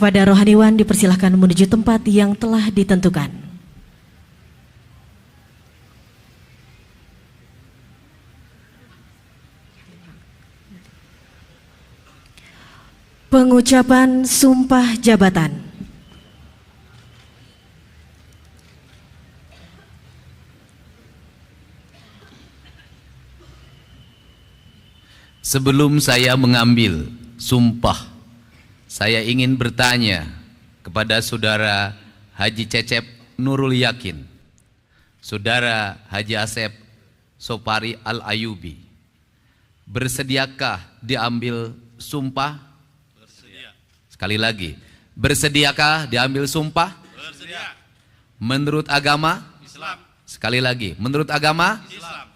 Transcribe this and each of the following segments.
Kepada rohaniwan dipersilahkan menuju tempat yang telah ditentukan. Pengucapan sumpah jabatan. Sebelum saya mengambil sumpah, saya ingin bertanya kepada Saudara Haji Cecep Nurul Yakin, Saudara Haji Asep Sopari Al-Ayubi, bersediakah diambil sumpah? Bersedia. Sekali lagi, bersediakah diambil sumpah? Bersedia. Menurut agama? Islam. Sekali lagi, menurut agama? Islam.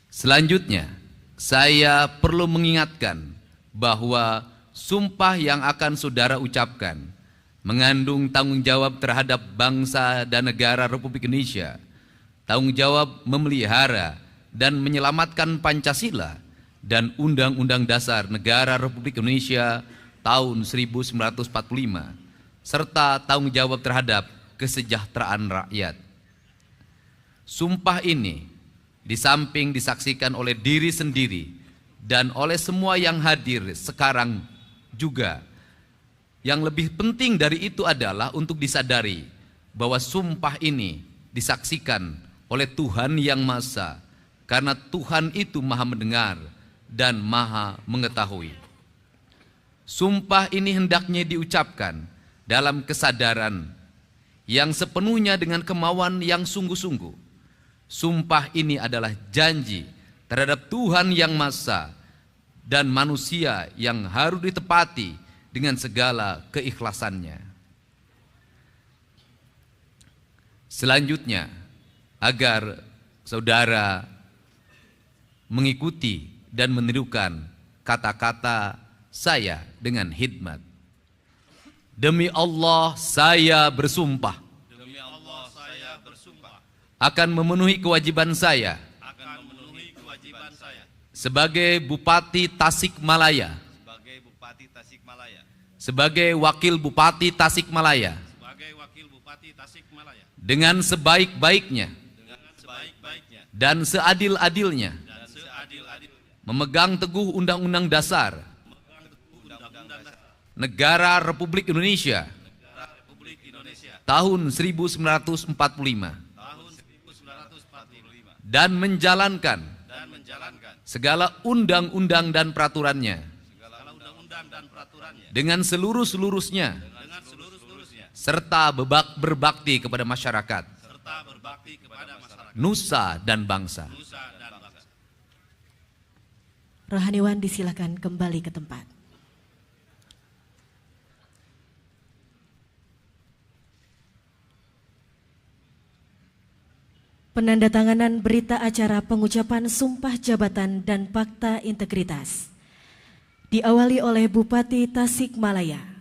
Selanjutnya, saya perlu mengingatkan bahwa sumpah yang akan saudara ucapkan mengandung tanggung jawab terhadap bangsa dan negara Republik Indonesia, tanggung jawab memelihara dan menyelamatkan Pancasila dan Undang-Undang Dasar Negara Republik Indonesia tahun 1945, serta tanggung jawab terhadap kesejahteraan rakyat. Sumpah ini di samping disaksikan oleh diri sendiri dan oleh semua yang hadir sekarang juga, yang lebih penting dari itu adalah untuk disadari bahwa sumpah ini disaksikan oleh Tuhan Yang Maha Esa, karena Tuhan itu Maha mendengar dan Maha mengetahui. Sumpah ini hendaknya diucapkan dalam kesadaran yang sepenuhnya dengan kemauan yang sungguh-sungguh. Sumpah ini adalah janji terhadap Tuhan Yang Maha Esa dan manusia yang harus ditepati dengan segala keikhlasannya. Selanjutnya, agar saudara mengikuti dan menirukan kata-kata saya dengan hikmat. Demi Allah saya bersumpah Demi Allah saya bersumpah akan memenuhi kewajiban saya akan memenuhi kewajiban saya sebagai Bupati Tasikmalaya, sebagai Bupati Tasikmalaya, sebagai Wakil Bupati Tasikmalaya, sebagai Wakil Bupati Tasikmalaya, dengan sebaik-baiknya dengan sebaik-baiknya dan seadil-adilnya dan seadil-adilnya memegang teguh Undang-Undang Dasar memegang teguh Undang-Undang Dasar Negara Republik Indonesia Negara Republik Indonesia tahun 1945 tahun 1945 dan menjalankan segala undang-undang dan peraturannya segala undang-undang dan peraturannya dengan seluruh-seluruhnya dengan seluruh-seluruhnya serta berbakti kepada masyarakat, serta berbakti kepada masyarakat nusa dan bangsa. nusa dan bangsa. Rohaniwan disilakan kembali ke tempat. Penandatanganan berita acara pengucapan sumpah jabatan dan fakta integritas diawali oleh Bupati Tasikmalaya.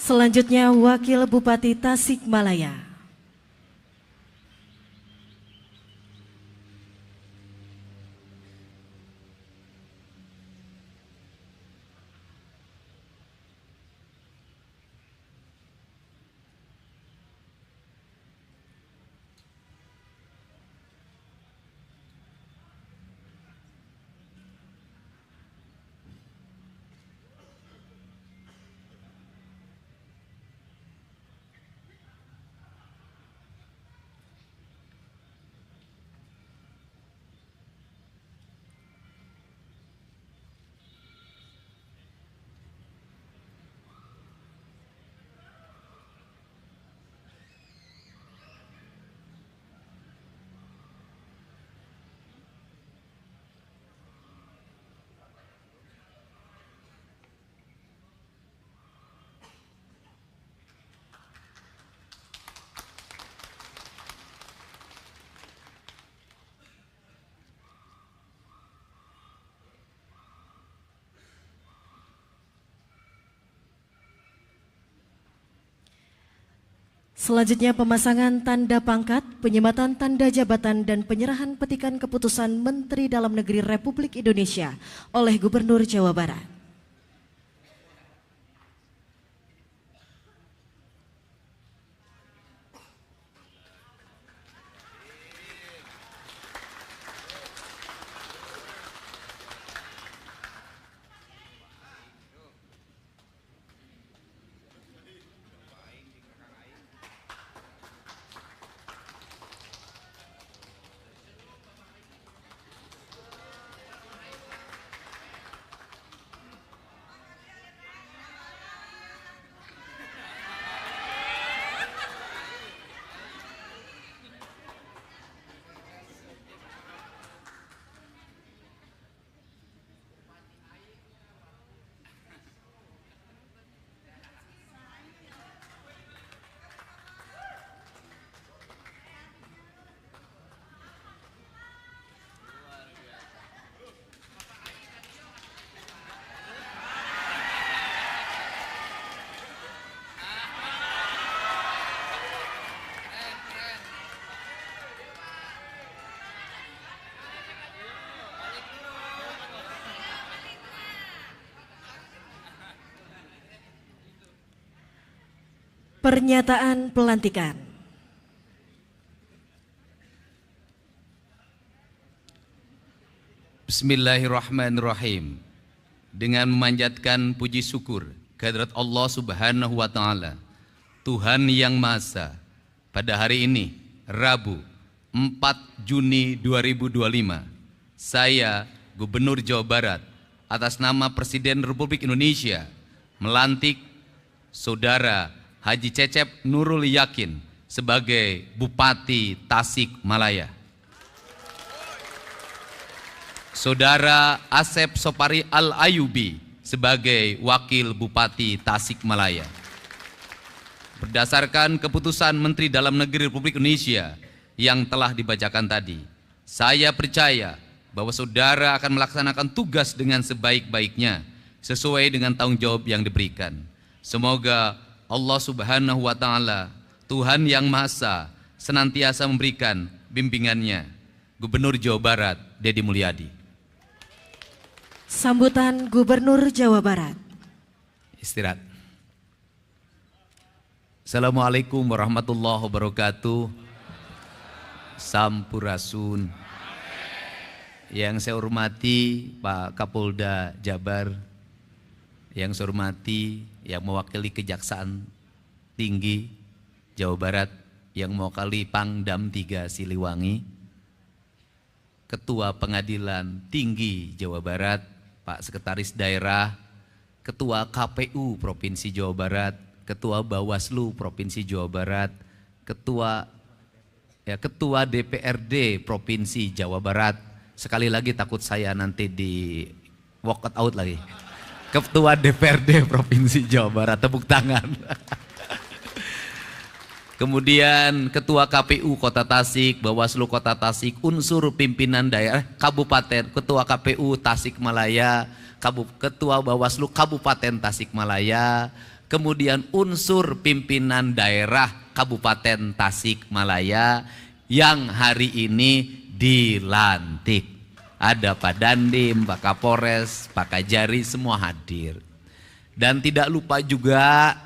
Selanjutnya Wakil Bupati Tasikmalaya. Selanjutnya pemasangan tanda pangkat, penyematan tanda jabatan dan penyerahan petikan keputusan Menteri Dalam Negeri Republik Indonesia oleh Gubernur Jawa Barat. Pernyataan pelantikan. Bismillahirrahmanirrahim. Dengan memanjatkan puji syukur kehadirat Allah Subhanahu wa taala, Tuhan yang Maha Esa, pada hari ini Rabu 4 Juni 2025, saya Gubernur Jawa Barat atas nama Presiden Republik Indonesia melantik Saudara Haji Cecep Nurul Yakin sebagai Bupati Tasikmalaya. Saudara Asep Sopari Al-Ayubi sebagai Wakil Bupati Tasikmalaya. Berdasarkan keputusan Menteri Dalam Negeri Republik Indonesia yang telah dibacakan tadi, saya percaya bahwa saudara akan melaksanakan tugas dengan sebaik-baiknya sesuai dengan tanggung jawab yang diberikan. Semoga Allah Subhanahu wa taala, Tuhan yang Maha Esa, senantiasa memberikan bimbingannya. Gubernur Jawa Barat Deddy Mulyadi. Sambutan Gubernur Jawa Barat. Istirahat. Assalamualaikum warahmatullahi wabarakatuh. Sampurasun. Yang saya hormati Pak Kapolda Jabar, yang saya hormati yang mewakili Kejaksaan Tinggi Jawa Barat, yang mewakili Pangdam 3 Siliwangi, Ketua Pengadilan Tinggi Jawa Barat, Pak Sekretaris Daerah, Ketua KPU Provinsi Jawa Barat, Ketua Bawaslu Provinsi Jawa Barat, Ketua DPRD Provinsi Jawa Barat. Sekali lagi takut saya nanti di walk out lagi. Ketua DPRD Provinsi Jawa Barat, tepuk tangan. Kemudian Ketua KPU Kota Tasik, Bawaslu Kota Tasik, unsur pimpinan daerah Kabupaten, Ketua KPU Tasikmalaya, Ketua Bawaslu Kabupaten Tasikmalaya, kemudian unsur pimpinan daerah Kabupaten Tasikmalaya yang hari ini dilantik. Ada Pak Dandim, Pak Kapolres, Pak Kajari, semua hadir. Dan tidak lupa juga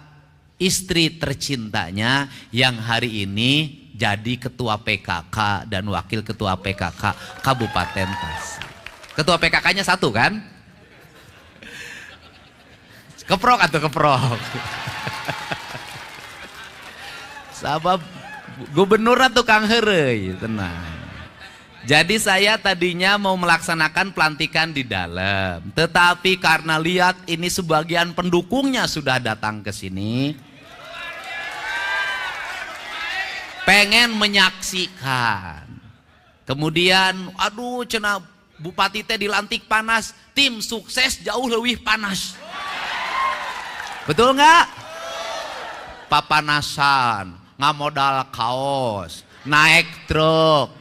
istri tercintanya yang hari ini jadi Ketua PKK dan Wakil Ketua PKK Kabupaten Tasik. Ketua PKK-nya satu kan? Keprok atau keprok? Sabab gubernur atau Kang Herey, tenang. Jadi saya tadinya mau melaksanakan pelantikan di dalam, tetapi karena lihat ini sebagian pendukungnya sudah datang ke sini, pengen menyaksikan. Kemudian, aduh cenah Bupati teh dilantik panas, tim sukses jauh lebih panas. Betul nggak? Papanasan, ngamodal kaos, naik truk,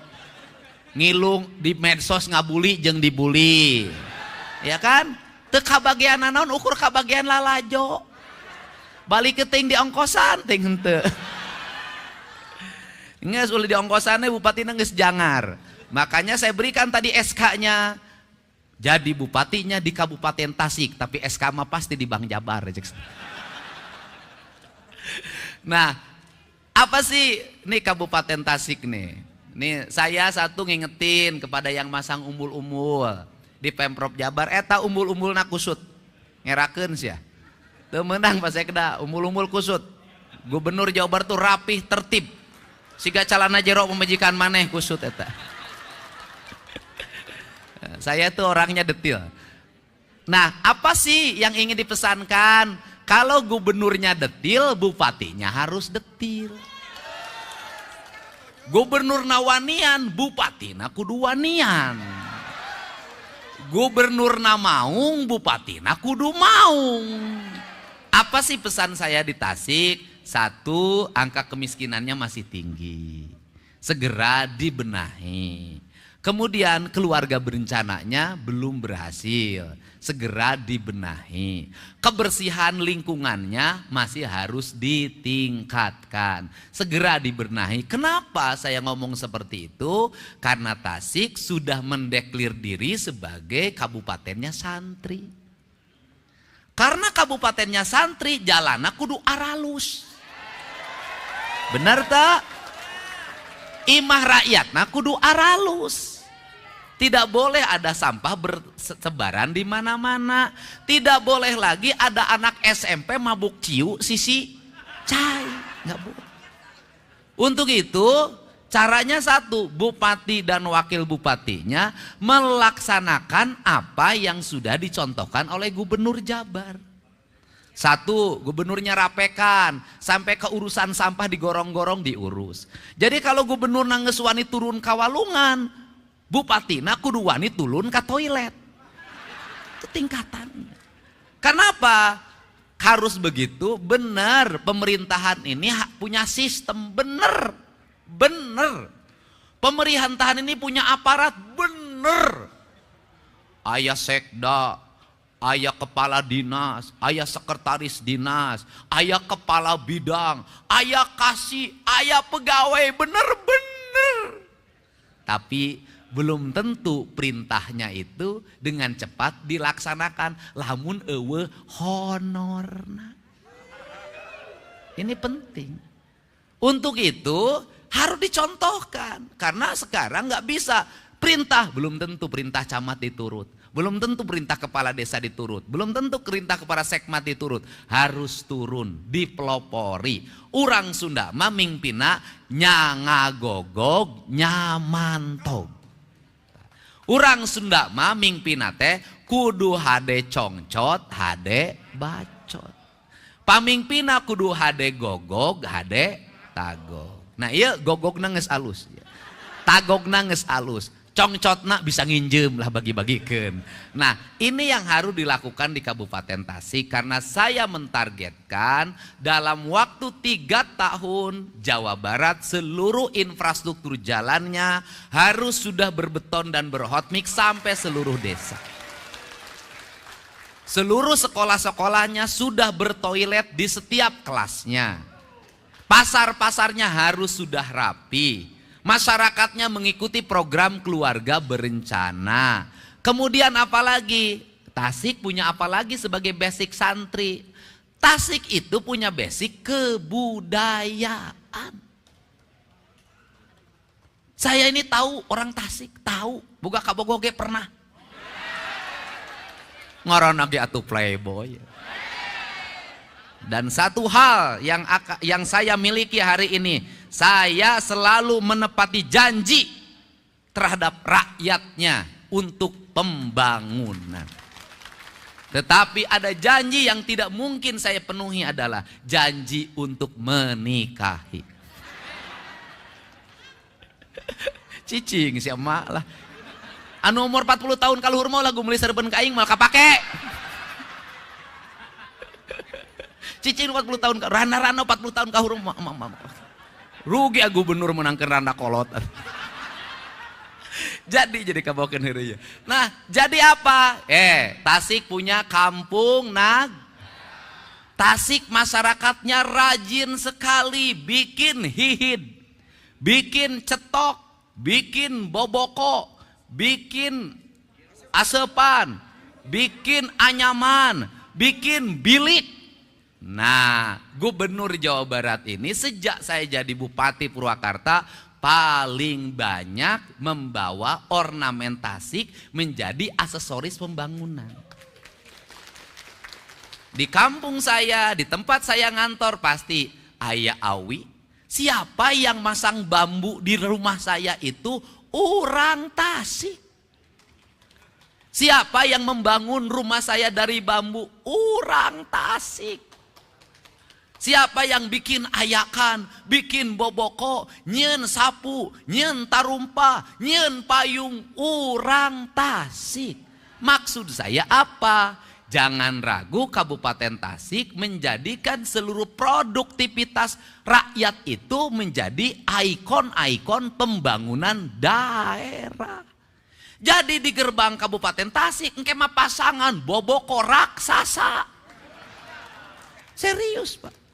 ngilung di medsos ngabuli jeung dibuli, ya kan? Teu kabagian naon ukur kabagian lalajo, balik ke ting di ongkosan ting henteu. Nges oleh di ongkosannya bupati nges jangar. Makanya saya berikan tadi SK-nya. Jadi bupatinya di Kabupaten Tasik, tapi SK mah pasti di Bank Jabar. Nah, apa sih nih Kabupaten Tasik nih? Nih saya satu ngingetin kepada yang masang umbul-umbul di Pemprov Jabar, eta umbul-umbulna kusut. Ngerakeun sia. Teu meunang pas saya keda umbul-umbul kusut. Gubernur Jawa Barat tuh rapih, tertib. Siga calana jero pemajikan maneh kusut eta. Saya tuh orangnya detil. Nah, apa sih yang ingin dipesankan? Kalau gubernurnya detil, bupatinya harus detil. Gubernur nawanian, bupati na kudu wanian. Gubernur na maung, bupati na kudu maung. Apa sih pesan saya di Tasik? Satu, angka kemiskinannya masih tinggi. Segera dibenahi. Kemudian keluarga berencananya belum berhasil. Segera dibenahi. Kebersihan lingkungannya masih harus ditingkatkan. Segera dibenahi. Kenapa saya ngomong seperti itu? Karena Tasik sudah mendeklir diri sebagai kabupatennya santri. Karena kabupatennya santri, jalannya kudu aralus. Benar tak? Imah rakyatna kudu aralus. Tidak boleh ada sampah bersebaran di mana-mana. Tidak boleh lagi ada anak SMP mabuk ciu sisi cai. Nggak boleh. Untuk itu caranya satu, bupati dan wakil bupatinya melaksanakan apa yang sudah dicontohkan oleh Gubernur Jabar. Satu, gubernurnya rapekan, sampai ke urusan sampah digorong-gorong diurus. Jadi kalau gubernur nangges wani turun kawalungan, bupati na kudu wani turun ke toilet. Itu tingkatan. Kenapa? Harus begitu, benar. Pemerintahan ini punya sistem, benar. Benar. Pemerintahan ini punya aparat, benar. Ayah sekda, ayah kepala dinas, ayah sekretaris dinas, ayah kepala bidang, ayah kasih, ayah pegawai, bener-bener. Tapi belum tentu perintahnya itu dengan cepat dilaksanakan. Lamun eueuh honorna. Ini penting. Untuk itu harus dicontohkan. Karena sekarang nggak bisa. Perintah belum tentu perintah camat diturut. Belum tentu perintah kepala desa diturut. Belum tentu perintah kepala sekmat diturut. Harus turun, dipelopori. Urang Sunda mamimpina nyangagogog nyamantog. Urang Sunda mamimpina teh kudu hade congcot, hade bacot. Pamimpina kudu hade gogog, hade tagog. Nah iya gogogna geus alus. Tagogna geus alus. Congcotna bisa nginjem lah bagi-bagikeun. Nah ini yang harus dilakukan di Kabupaten Tasik. Karena saya mentargetkan dalam waktu 3 tahun Jawa Barat seluruh infrastruktur jalannya harus sudah berbeton dan berhotmix sampai seluruh desa. Seluruh sekolah-sekolahnya sudah bertoilet di setiap kelasnya. Pasar-pasarnya harus sudah rapi. Masyarakatnya mengikuti program keluarga berencana. Kemudian apalagi? Tasik punya apalagi sebagai basic santri? Tasik itu punya basic kebudayaan. Saya ini tahu orang Tasik, tahu. Boga kabogoge pernah. Ngoron lagi atuh playboy. Dan satu hal yang saya miliki hari ini, saya selalu menepati janji terhadap rakyatnya untuk pembangunan. Tetapi ada janji yang tidak mungkin saya penuhi adalah janji untuk menikahi. Cicing si emak lah. Anu umur 40 tahun kaluhur mau lagu meuli serben ka aing mal kapake. Cicing 40 tahun, rana-rana 40 tahun kaluhur mah. Rugi gubernur menangkeun randa kolot. Jadi kabokeun heureuy. Nah, jadi apa? Tasik punya kampung Tasik masyarakatnya rajin sekali bikin hihid. bikin cetok, bikin boboko, bikin asepan, bikin anyaman, bikin bilik. Nah, Gubernur Jawa Barat ini sejak saya jadi Bupati Purwakarta paling banyak membawa ornamen Tasik menjadi aksesoris pembangunan. Di kampung saya, di tempat saya ngantor pasti Ayah Awi, siapa yang masang bambu di rumah saya itu orang Tasik. Siapa yang membangun rumah saya dari bambu? Orang Tasik. Siapa yang bikin ayakan, bikin boboko, nyen sapu, nyen tarumpa, nyen payung? Orang Tasik. Maksud saya apa? Jangan ragu Kabupaten Tasik menjadikan seluruh produktivitas rakyat itu menjadi ikon-ikon pembangunan daerah. Jadi di gerbang Kabupaten Tasik engke mah pasangan boboko raksasa. Serius, Pak.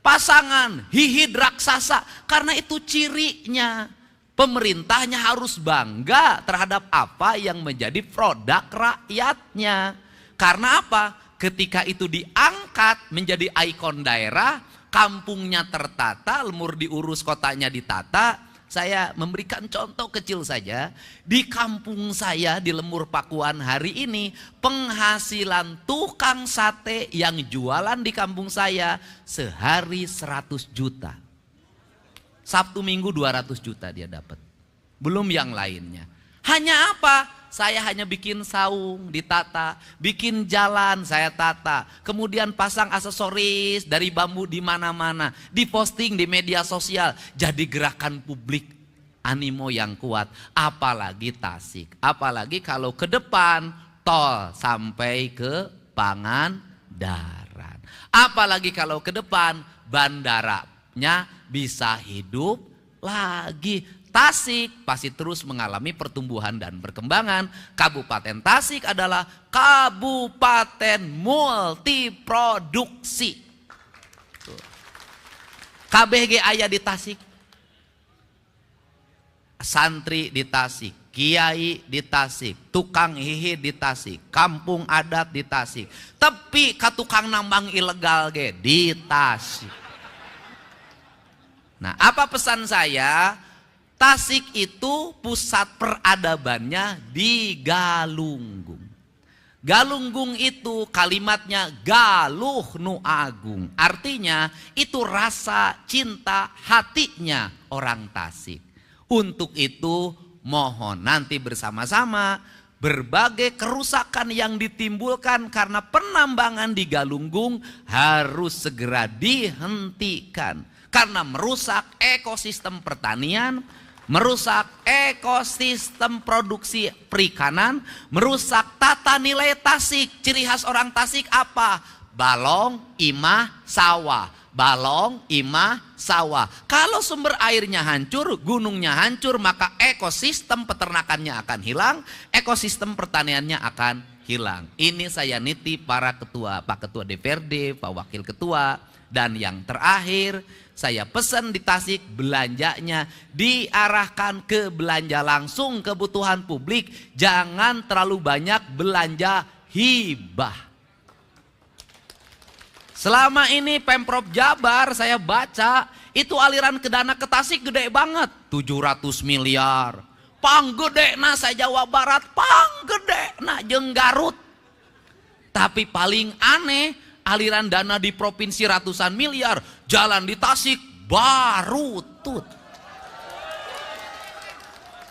Pasangan hihid raksasa, karena itu cirinya. Pemerintahnya harus bangga terhadap apa yang menjadi produk rakyatnya. Karena apa? Ketika itu diangkat menjadi ikon daerah, kampungnya tertata, lemur diurus, kotanya ditata. Saya memberikan contoh kecil saja. Di kampung saya di Lemur Pakuan hari ini, penghasilan tukang sate yang jualan di kampung saya sehari 100 juta. Sabtu Minggu 200 juta dia dapat. Belum yang lainnya. Hanya apa? Saya hanya bikin saung ditata, bikin jalan saya tata, kemudian pasang aksesoris dari bambu di mana-mana, diposting di media sosial, jadi gerakan publik, animo yang kuat. Apalagi Tasik, apalagi kalau ke depan tol sampai ke Pangandaran, apalagi kalau ke depan bandaranya bisa hidup lagi. Tasik pasti terus mengalami pertumbuhan dan perkembangan. Kabupaten Tasik adalah kabupaten multiproduksi. KBG ayah di Tasik, santri di Tasik, kiai di Tasik, tukang hihi di Tasik, kampung adat di Tasik, tapi katukang nambang ilegal ge di Tasik. Nah, apa pesan saya? Tasik itu pusat peradabannya di Galunggung. Galunggung itu kalimatnya galuh nu agung. Artinya itu rasa cinta hatinya orang Tasik. Untuk itu mohon nanti bersama-sama berbagai kerusakan yang ditimbulkan karena penambangan di Galunggung harus segera dihentikan. Karena merusak ekosistem pertanian, merusak ekosistem produksi perikanan, merusak tata nilai Tasik. Ciri khas orang Tasik apa? Balong, imah, sawah. Balong, imah, sawah. Kalau sumber airnya hancur, gunungnya hancur, maka ekosistem peternakannya akan hilang, ekosistem pertaniannya akan hilang. Ini saya nitip para ketua, Pak Ketua DPRD, Pak Wakil Ketua. Dan yang terakhir, saya pesan di Tasik belanjanya diarahkan ke belanja langsung kebutuhan publik. Jangan terlalu banyak belanja hibah. Selama ini Pemprov Jabar saya baca itu aliran ke dana ke Tasik gede banget. 700 miliar. Panggedena saya Jawa Barat, panggedena jeung Garut. Tapi paling aneh, aliran dana di provinsi ratusan miliar, jalan di Tasik baru tut.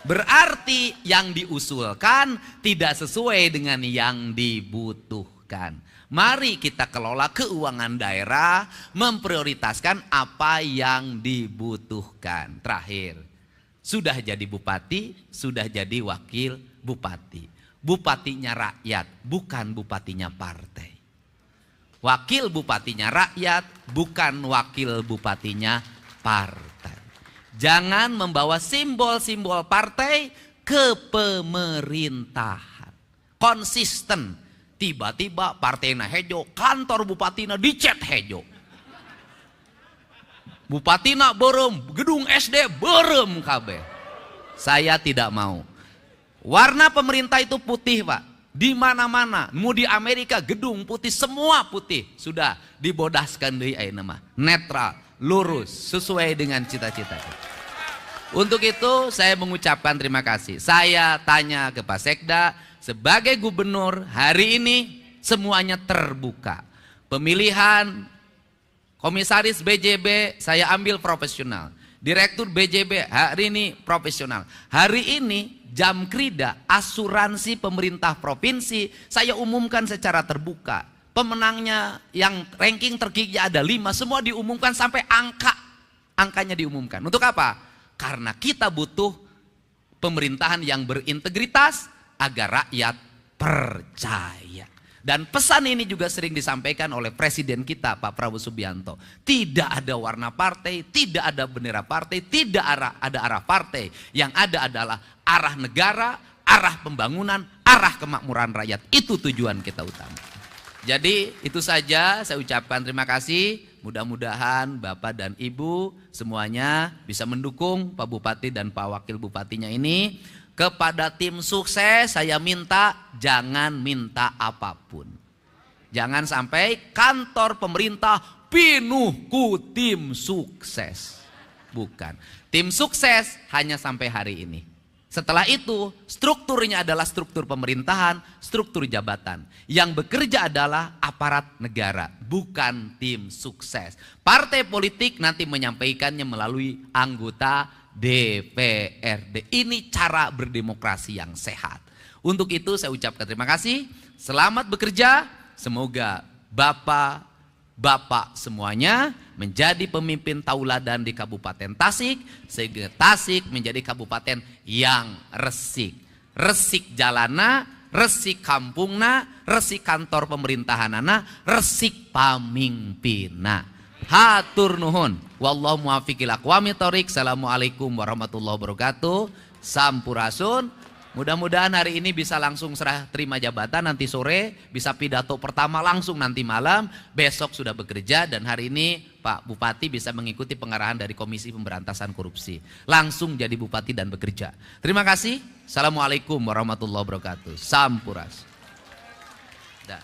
Berarti yang diusulkan tidak sesuai dengan yang dibutuhkan. Mari kita kelola keuangan daerah, memprioritaskan apa yang dibutuhkan. Terakhir, sudah jadi bupati, sudah jadi wakil bupati. Bupatinya rakyat, bukan bupatinya partai. Wakil bupatinya rakyat, bukan wakil bupatinya partai. Jangan membawa simbol-simbol partai ke pemerintahan. Konsisten. Tiba-tiba partainya hejo, kantor bupatina dicet hejo. Bupatina berem, gedung SD berem kabeh. Saya tidak mau. Warna pemerintah itu putih, Pak. Di mana-mana, mau di Amerika gedung putih, semua putih. Sudah dibodaskan deui ayeuna mah. Netral, lurus, sesuai dengan cita-cita. Untuk itu saya mengucapkan terima kasih. Saya tanya ke Pak Sekda, sebagai gubernur hari ini semuanya terbuka. Pemilihan komisaris BJB saya ambil profesional. Direktur BJB hari ini profesional. Hari ini jam krida asuransi pemerintah provinsi saya umumkan secara terbuka. Pemenangnya yang ranking tertinggi ada 5, semua diumumkan sampai angkanya diumumkan. Untuk apa? Karena kita butuh pemerintahan yang berintegritas agar rakyat percaya. Dan pesan ini juga sering disampaikan oleh presiden kita Pak Prabowo Subianto. Tidak ada warna partai, tidak ada bendera partai, tidak ada arah partai. Yang ada adalah arah negara, arah pembangunan, arah kemakmuran rakyat. Itu tujuan kita utama. Jadi itu saja saya ucapkan terima kasih. Mudah-mudahan Bapak dan Ibu semuanya bisa mendukung Pak Bupati dan Pak Wakil Bupatinya ini. Kepada tim sukses saya minta jangan minta apapun. Jangan sampai kantor pemerintah penuh ku tim sukses. Bukan. Tim sukses hanya sampai hari ini. Setelah itu strukturnya adalah struktur pemerintahan, struktur jabatan. Yang bekerja adalah aparat negara, bukan tim sukses. Partai politik nanti menyampaikannya melalui anggota DPRD. Ini cara berdemokrasi yang sehat. Untuk itu saya ucapkan terima kasih. Selamat bekerja. Semoga bapak semuanya menjadi pemimpin tauladan di Kabupaten Tasik. Sehingga Tasik menjadi kabupaten yang resik. Resik jalana, resik kampungna, resik kantor pemerintahanana, resik pamimpina. Hatur nuhun. Wallahu muwaffiq ila aqwamit thoriq. Assalamualaikum warahmatullahi wabarakatuh. Sampurasun. Mudah-mudahan hari ini bisa langsung serah terima jabatan, nanti sore bisa pidato pertama langsung nanti malam, besok sudah bekerja, dan hari ini Pak Bupati bisa mengikuti pengarahan dari Komisi Pemberantasan Korupsi. Langsung jadi bupati dan bekerja. Terima kasih. Assalamualaikum warahmatullahi wabarakatuh. Sampurasun. Dah.